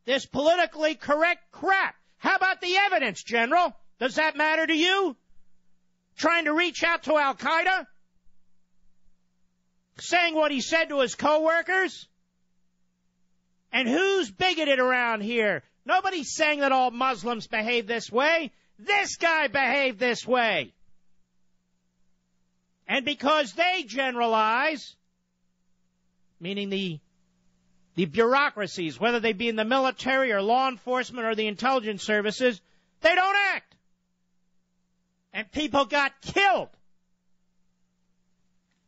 this politically correct crap. How about the evidence, General? Does that matter to you? Trying to reach out to Al-Qaeda? Saying what he said to his co-workers? And who's bigoted around here? Nobody's saying that all Muslims behave this way. This guy behaved this way. And because they generalize, meaning the bureaucracies, whether they be in the military or law enforcement or the intelligence services, they don't act. And people got killed.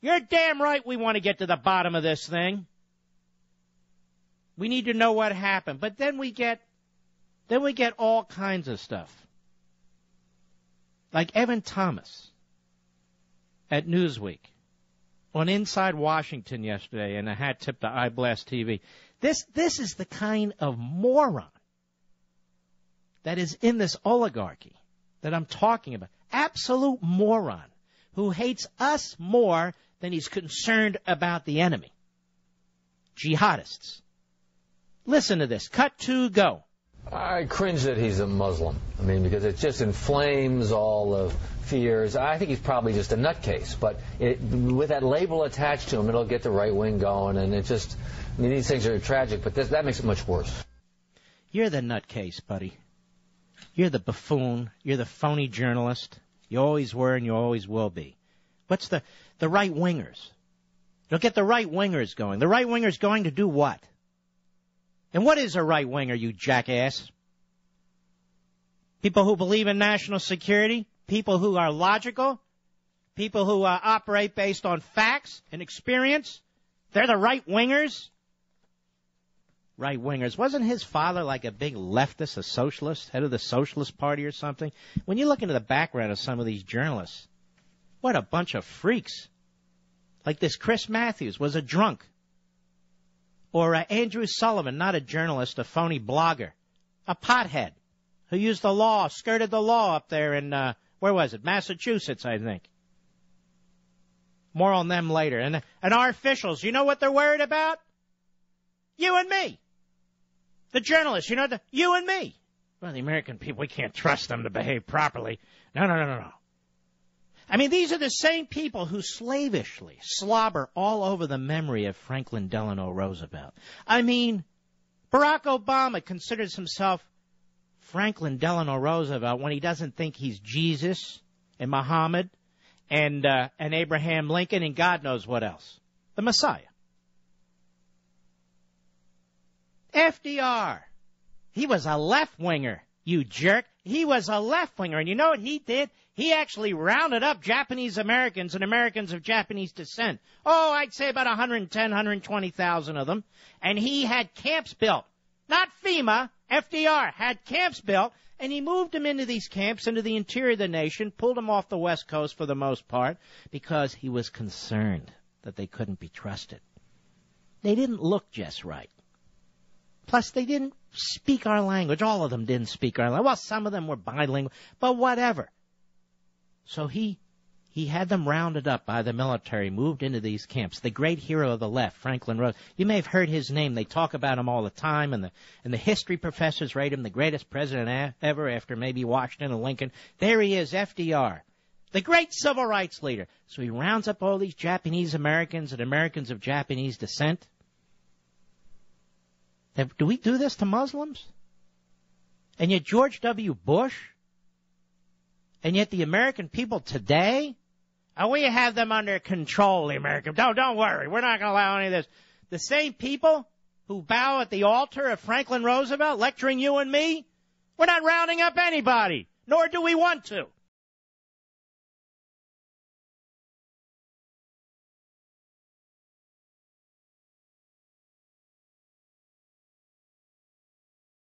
You're damn right we want to get to the bottom of this thing. We need to know what happened. But then we get all kinds of stuff. Like Evan Thomas at Newsweek on Inside Washington yesterday, and a hat tip to iBlast TV. This is the kind of moron that is in this oligarchy that I'm talking about. Absolute moron who hates us more than he's concerned about the enemy. Jihadists. Listen to this. Cut 2, go. I cringe that he's a Muslim. I mean, because it just inflames all the fears. I think he's probably just a nutcase. But with that label attached to him, it'll get the right wing going. And it just, I mean, these things are tragic, but that makes it much worse. You're the nutcase, buddy. You're the buffoon. You're the phony journalist. You always were and you always will be. What's the right-wingers? You'll get the right-wingers going. The right-wingers going to do what? And what is a right-winger, you jackass? People who believe in national security? People who are logical? People who operate based on facts and experience? They're the right-wingers? Right-wingers. Wasn't his father like a big leftist, a socialist, head of the Socialist Party or something? When you look into the background of some of these journalists, what a bunch of freaks. Like this Chris Matthews was a drunk. Or Andrew Sullivan, not a journalist, a phony blogger, a pothead who used the law, skirted the law up there in, where was it? Massachusetts, I think. More on them later. And our officials, you know what they're worried about? You and me. The journalists, you know, you and me. Well, the American people, we can't trust them to behave properly. No. I mean, these are the same people who slavishly slobber all over the memory of Franklin Delano Roosevelt. I mean, Barack Obama considers himself Franklin Delano Roosevelt when he doesn't think he's Jesus and Muhammad and Abraham Lincoln and God knows what else. The Messiah. FDR. He was a left-winger, you jerk. He was a left-winger, and you know what he did? He actually rounded up Japanese Americans and Americans of Japanese descent. Oh, I'd say about 110, 120,000 of them. And he had camps built. Not FEMA, FDR had camps built, and he moved them into these camps, into the interior of the nation, pulled them off the West Coast for the most part, because he was concerned that they couldn't be trusted. They didn't look just right. Plus, they didn't speak our language. All of them didn't speak our language. Well, some of them were bilingual, but whatever. So he had them rounded up by the military, moved into these camps. The great hero of the left, Franklin Roosevelt. You may have heard his name. They talk about him all the time, and the history professors rate him the greatest president ever after maybe Washington and Lincoln. There he is, FDR, the great civil rights leader. So he rounds up all these Japanese Americans and Americans of Japanese descent. Do we do this to Muslims? And yet George W. Bush, and yet the American people today, we have them under control, the American. Don't worry, we're not going to allow any of this. The same people who bow at the altar of Franklin Roosevelt lecturing you and me, we're not rounding up anybody, nor do we want to.